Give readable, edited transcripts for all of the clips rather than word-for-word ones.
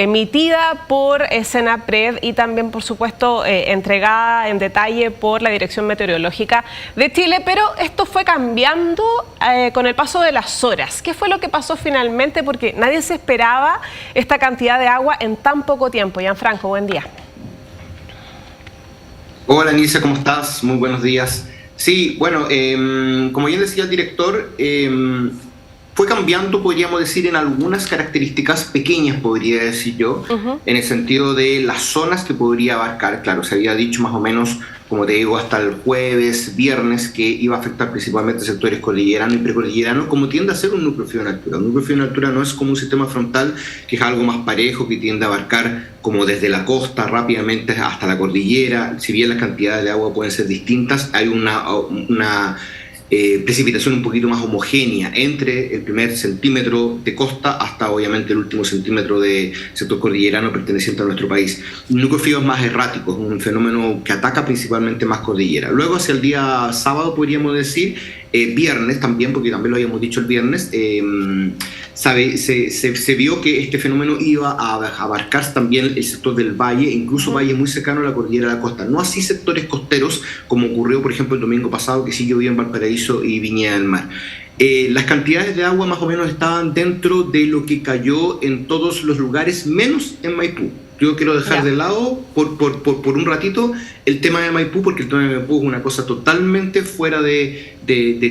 emitida por Senapred y también, por supuesto, entregada en detalle por la Dirección Meteorológica de Chile, pero esto fue cambiando con el paso de las horas. ¿Qué fue lo que pasó finalmente? Porque nadie se esperaba esta cantidad de agua en tan poco tiempo. Gianfranco, buen día. Hola, Nilce, ¿cómo estás? Muy buenos días. Sí, bueno, como bien decía el director, fue cambiando, podríamos decir, en algunas características pequeñas, podría decir yo, en el sentido de las zonas que podría abarcar. Claro, se había dicho más o menos, como te digo, hasta el jueves, viernes, que iba a afectar principalmente sectores cordilleranos y precordilleranos, como tiende a ser un núcleo frío en altura. Un núcleo frío en altura no es como un sistema frontal, que es algo más parejo, que tiende a abarcar como desde la costa rápidamente hasta la cordillera. Si bien las cantidades de agua pueden ser distintas, hay una precipitación un poquito más homogénea entre el primer centímetro de costa hasta obviamente el último centímetro de sector cordillerano perteneciente a nuestro país. Un núcleo frío es más errático, es un fenómeno que ataca principalmente más cordillera. Luego hacia el día sábado podríamos decir, viernes también, porque también lo habíamos dicho el viernes, se vio que este fenómeno iba a abarcar también el sector del valle, incluso valles muy cercanos a la cordillera de la costa. No así sectores costeros, como ocurrió, por ejemplo, el domingo pasado, que sí llovió en Valparaíso y Viña del Mar. Las cantidades de agua más o menos estaban dentro de lo que cayó en todos los lugares, menos en Maipú. Yo quiero dejar de lado por un ratito el tema de Maipú, porque el tema de Maipú es una cosa totalmente fuera de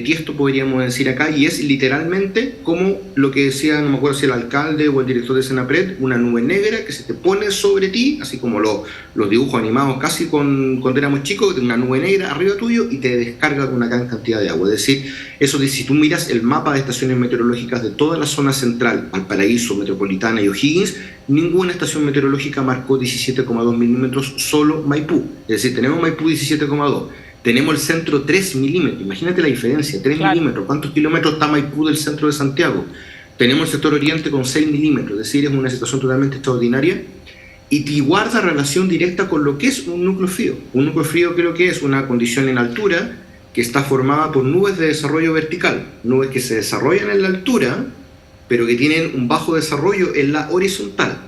tiesto, podríamos decir acá, y es literalmente como lo que decía, no me acuerdo si el alcalde o el director de Senapred, una nube negra que se te pone sobre ti, así como los dibujos animados casi cuando éramos chicos, una nube negra arriba tuyo y te descarga con una gran cantidad de agua. Es decir, eso de, si tú miras el mapa de estaciones meteorológicas de toda la zona central, Valparaíso, Metropolitana y O'Higgins, ninguna estación meteorológica marcó 17,2 milímetros, solo Maipú. Es decir, tenemos Maipú 17,2. Tenemos el centro 3 milímetros, imagínate la diferencia, 3 milímetros. ¿Cuántos kilómetros está Maipú del centro de Santiago? Tenemos el sector oriente con 6 milímetros, es decir, es una situación totalmente extraordinaria y guarda relación directa con lo que es un núcleo frío. Un núcleo frío creo que es una condición en altura que está formada por nubes de desarrollo vertical, nubes que se desarrollan en la altura, pero que tienen un bajo desarrollo en la horizontal.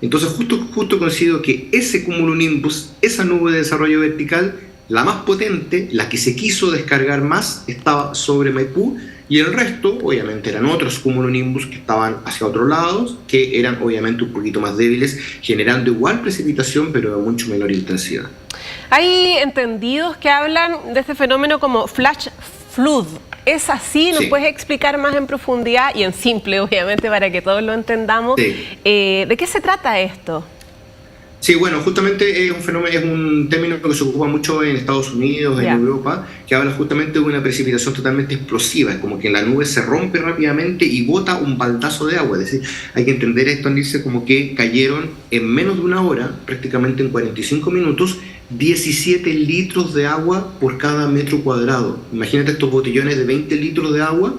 Entonces justo coincido que ese cumulonimbus, esa nube de desarrollo vertical, la más potente, la que se quiso descargar más, estaba sobre Maipú, y el resto, obviamente, eran otros cumulonimbus que estaban hacia otros lados, que eran obviamente un poquito más débiles, generando igual precipitación, pero de mucho menor intensidad. Hay entendidos que hablan de este fenómeno como flash flood. ¿Es así? ¿Nos puedes explicar más en profundidad y en simple, obviamente, para que todos lo entendamos? Sí. ¿De qué se trata esto? Sí, bueno, justamente es un fenómeno, es un término que se ocupa mucho en Estados Unidos, en Europa, que habla justamente de una precipitación totalmente explosiva. Es como que la nube se rompe rápidamente y bota un baldazo de agua. Es decir, hay que entender esto, Nilce, como que cayeron en menos de una hora, prácticamente en 45 minutos, 17 litros de agua por cada metro cuadrado. Imagínate estos botellones de 20 litros de agua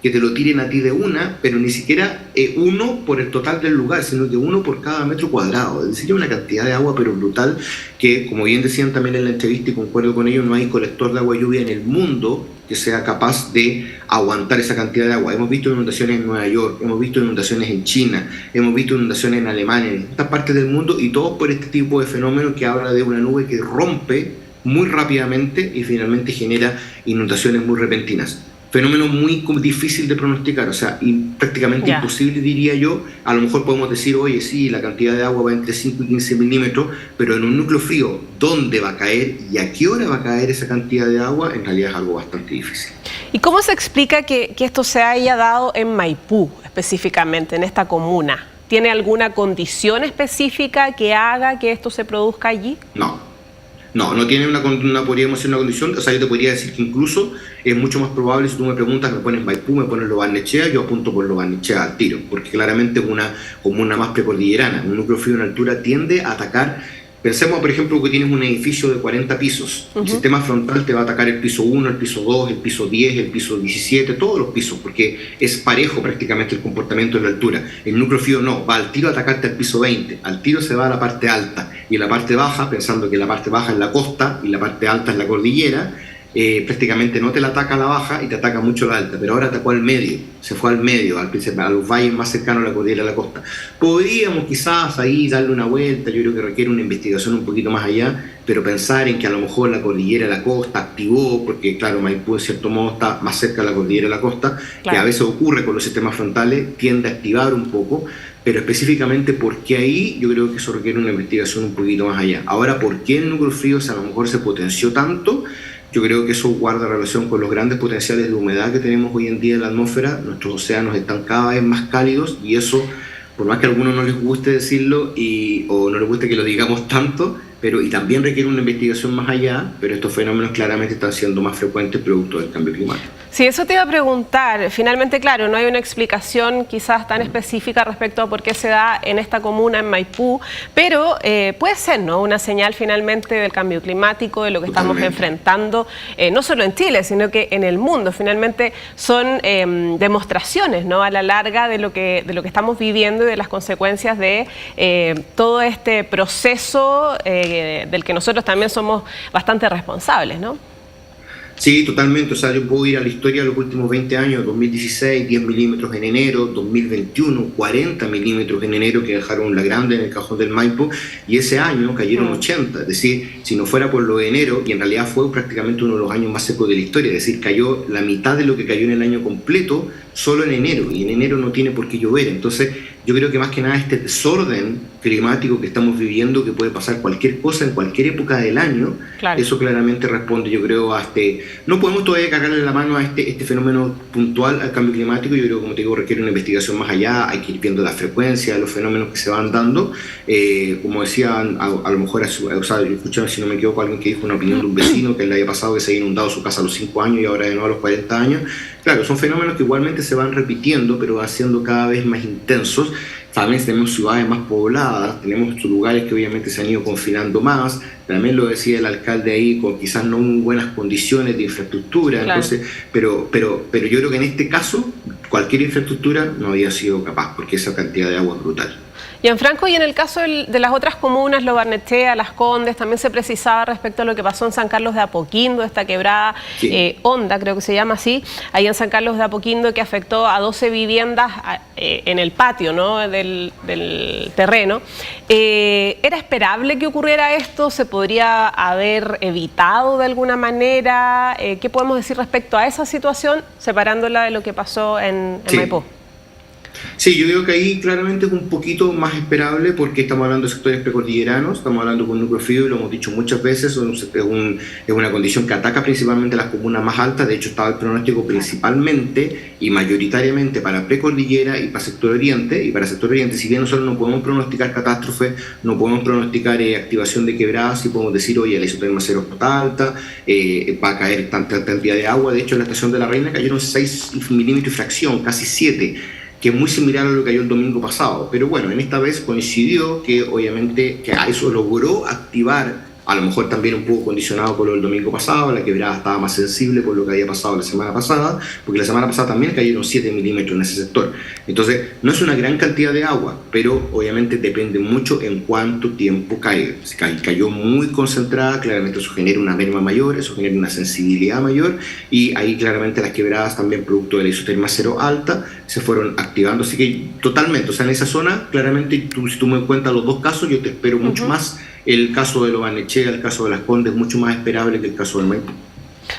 que te lo tiren a ti de una, pero ni siquiera uno por el total del lugar, sino que uno por cada metro cuadrado. Es decir, una cantidad de agua pero brutal que, como bien decían también en la entrevista y concuerdo con ellos, no hay colector de agua lluvia en el mundo que sea capaz de aguantar esa cantidad de agua. Hemos visto inundaciones en Nueva York, hemos visto inundaciones en China, hemos visto inundaciones en Alemania, en estas partes del mundo, y todo por este tipo de fenómeno que habla de una nube que rompe muy rápidamente y finalmente genera inundaciones muy repentinas. Fenómeno muy difícil de pronosticar, o sea, prácticamente imposible, diría yo. A lo mejor podemos decir, oye, sí, la cantidad de agua va entre 5 y 15 milímetros, pero en un núcleo frío, ¿dónde va a caer y a qué hora va a caer esa cantidad de agua? En realidad es algo bastante difícil. ¿Y cómo se explica que esto se haya dado en Maipú, específicamente, en esta comuna? ¿Tiene alguna condición específica que haga que esto se produzca allí? No tiene podríamos decir una condición. O sea, yo te podría decir que incluso es mucho más probable, si tú me preguntas, me pones Maipú, me pones Lo Barnechea, yo apunto por Lo Barnechea al tiro, porque claramente es una comuna más precordillerana. Un núcleo frío en altura tiende a atacar. Pensemos, por ejemplo, que tienes un edificio de 40 pisos. El sistema frontal te va a atacar el piso 1, el piso 2, el piso 10, el piso 17, todos los pisos, porque es parejo prácticamente el comportamiento de la altura. El núcleo frío no, va al tiro a atacarte al piso 20, al tiro se va a la parte alta, y la parte baja, pensando que la parte baja es la costa y la parte alta es la cordillera, prácticamente no te la ataca a la baja y te ataca mucho a la alta, pero ahora atacó al medio, se fue al medio, a los valles más cercanos a la cordillera de la costa. Podríamos quizás ahí darle una vuelta, yo creo que requiere una investigación un poquito más allá, pero pensar en que a lo mejor la cordillera de la costa activó, porque claro, Maipú en cierto modo está más cerca de la cordillera de la costa, claro, que a veces ocurre con los sistemas frontales, tiende a activar un poco, pero específicamente porque ahí yo creo que eso requiere una investigación un poquito más allá. Ahora, ¿por qué el núcleo frío a lo mejor se potenció tanto? Yo creo que eso guarda relación con los grandes potenciales de humedad que tenemos hoy en día en la atmósfera. Nuestros océanos están cada vez más cálidos y eso, por más que a algunos no les guste decirlo o no les guste que lo digamos tanto, y también requiere una investigación más allá, pero estos fenómenos claramente están siendo más frecuentes producto del cambio climático. Sí, eso te iba a preguntar. Finalmente, claro, no hay una explicación quizás tan específica respecto a por qué se da en esta comuna, en Maipú, pero puede ser, ¿no?, una señal finalmente del cambio climático, de lo que estamos enfrentando, no solo en Chile, sino que en el mundo. Finalmente son demostraciones, ¿no?, a la larga de lo que estamos viviendo y de las consecuencias de todo este proceso del que nosotros también somos bastante responsables, ¿no? Sí, totalmente. O sea, yo puedo ir a la historia de los últimos 20 años, 2016, 10 milímetros en enero, 2021, 40 milímetros en enero que dejaron la grande en el cajón del Maipo, y ese año cayeron 80. Es decir, si no fuera por lo de enero, y en realidad fue prácticamente uno de los años más secos de la historia, es decir, cayó la mitad de lo que cayó en el año completo solo en enero, y en enero no tiene por qué llover. Entonces, yo creo que más que nada este desorden climático que estamos viviendo, que puede pasar cualquier cosa en cualquier época del año, claro, eso claramente responde, yo creo, a no podemos todavía cargarle la mano a este fenómeno puntual al cambio climático. Yo creo, como te digo, requiere una investigación más allá, hay que ir viendo la frecuencia de los fenómenos que se van dando. Como decían, a lo mejor, o sea, yo escuché, si no me equivoco, alguien que dijo una opinión de un vecino que le había pasado que se había inundado su casa a los 5 años y ahora de nuevo a los 40 años. Claro, son fenómenos que igualmente se van repitiendo, pero van siendo cada vez más intensos. También tenemos ciudades más pobladas, tenemos lugares que obviamente se han ido confinando más. También lo decía el alcalde ahí, con quizás no muy buenas condiciones de infraestructura. Claro. Entonces, pero yo creo que en este caso cualquier infraestructura no había sido capaz, porque esa cantidad de agua es brutal. Gianfranco, y en el caso de las otras comunas, Lo Barnechea, Las Condes, también se precisaba respecto a lo que pasó en San Carlos de Apoquindo, esta quebrada Honda, creo que se llama así, ahí en San Carlos de Apoquindo, que afectó a 12 viviendas en el patio, ¿no?, del terreno. ¿Era esperable que ocurriera esto? ¿Se podría haber evitado de alguna manera? ¿Qué podemos decir respecto a esa situación, separándola de lo que pasó en Maipú? Sí, yo digo que ahí claramente es un poquito más esperable porque estamos hablando de sectores precordilleranos, estamos hablando con núcleo frío y lo hemos dicho muchas veces, es una condición que ataca principalmente a las comunas más altas. De hecho, estaba el pronóstico principalmente y mayoritariamente para precordillera y para sector oriente. Y para sector oriente, si bien nosotros no podemos pronosticar catástrofes, no podemos pronosticar activación de quebradas, sí podemos decir, oye, la isoterma cero está alta, va a caer tanta cantidad de agua. De hecho, en la estación de La Reina cayeron 6 milímetros y fracción, casi 7, que es muy similar a lo que cayó el domingo pasado. Pero bueno, en esta vez coincidió que obviamente que a eso logró activar, a lo mejor también un poco condicionado por lo del domingo pasado, la quebrada estaba más sensible por lo que había pasado la semana pasada, porque la semana pasada también cayeron 7 milímetros en ese sector. Entonces, no es una gran cantidad de agua, pero obviamente depende mucho en cuánto tiempo caiga. Si cayó muy concentrada, claramente eso genera una merma mayor, eso genera una sensibilidad mayor, y ahí claramente las quebradas también, producto de la isoterma cero alta, se fueron activando. Así que totalmente, o sea, en esa zona, claramente, si tú me cuentas los dos casos, yo te espero mucho más. El caso de Lo Barnechea, el caso de Las Condes es mucho más esperable que el caso del Maipú.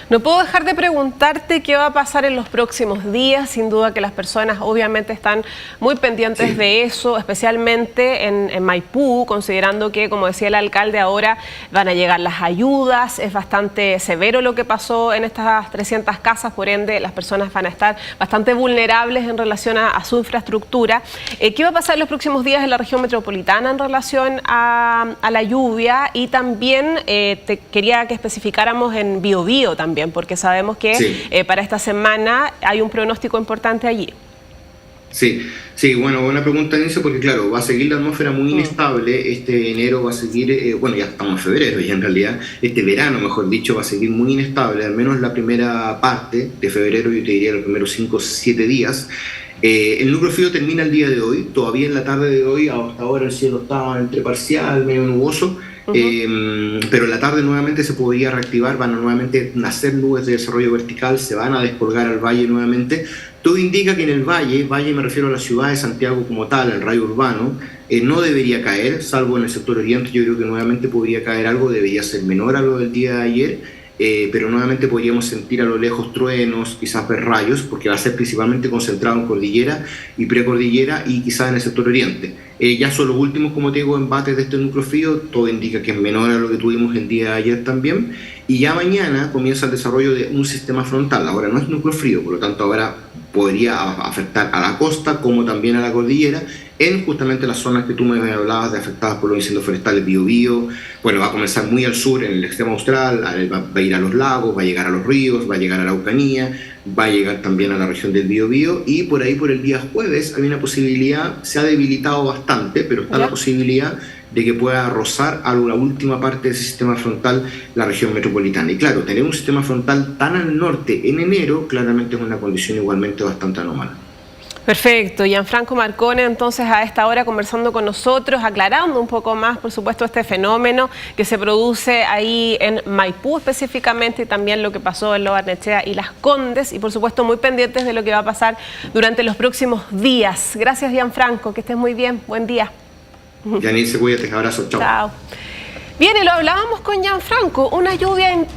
No puedo dejar de preguntarte qué va a pasar en los próximos días. Sin duda que las personas obviamente están muy pendientes de eso, especialmente en Maipú, considerando que, como decía el alcalde, ahora van a llegar las ayudas. Es bastante severo lo que pasó en estas 300 casas, por ende las personas van a estar bastante vulnerables en relación a su infraestructura. ¿Qué va a pasar en los próximos días en la región metropolitana en relación a la lluvia? Y también te quería que especificáramos en Biobío también, porque sabemos que para esta semana hay un pronóstico importante allí. Sí, bueno, buena pregunta, Niso, porque claro, va a seguir la atmósfera muy inestable. Este enero va a seguir, bueno, ya estamos en febrero y en realidad este verano, mejor dicho, va a seguir muy inestable, al menos la primera parte de febrero, yo te diría los primeros 5 o 7 días. El núcleo frío termina el día de hoy, todavía en la tarde de hoy, hasta ahora el cielo está entre parcial, medio nuboso. pero en la tarde nuevamente se podría reactivar, van a nuevamente nacer nubes de desarrollo vertical, se van a descolgar al valle nuevamente. Todo indica que en el valle me refiero a la ciudad de Santiago como tal, el rayo urbano, no debería caer, salvo en el sector oriente. Yo creo que nuevamente podría caer algo, debería ser menor a lo del día de ayer. Pero nuevamente podríamos sentir a lo lejos truenos, quizás ver rayos, porque va a ser principalmente concentrado en cordillera y precordillera y quizás en el sector oriente. Ya son los últimos, como te digo, embates de este núcleo frío, todo indica que es menor a lo que tuvimos el día de ayer también, y ya mañana comienza el desarrollo de un sistema frontal. Ahora no es núcleo frío, por lo tanto ahora podría afectar a la costa como también a la cordillera, en justamente las zonas que tú me hablabas de afectadas por los incendios forestales, Biobío. Bueno, va a comenzar muy al sur, en el extremo austral, va a ir a los lagos, va a llegar a los ríos, va a llegar a la Araucanía, va a llegar también a la región del Biobío, y por ahí por el día jueves hay una posibilidad, se ha debilitado bastante, pero está la posibilidad de que pueda rozar a la última parte de ese sistema frontal la región metropolitana. Y claro, tener un sistema frontal tan al norte en enero claramente es una condición igualmente bastante anómala. Perfecto, Gianfranco Marcone entonces a esta hora conversando con nosotros, aclarando un poco más, por supuesto, este fenómeno que se produce ahí en Maipú específicamente, y también lo que pasó en Lo Barnechea y Las Condes, y por supuesto muy pendientes de lo que va a pasar durante los próximos días. Gracias, Gianfranco, que estés muy bien, buen día. Yanis, cuídate, abrazo, chao. Chao. Bien, y lo hablábamos con Gianfranco, una lluvia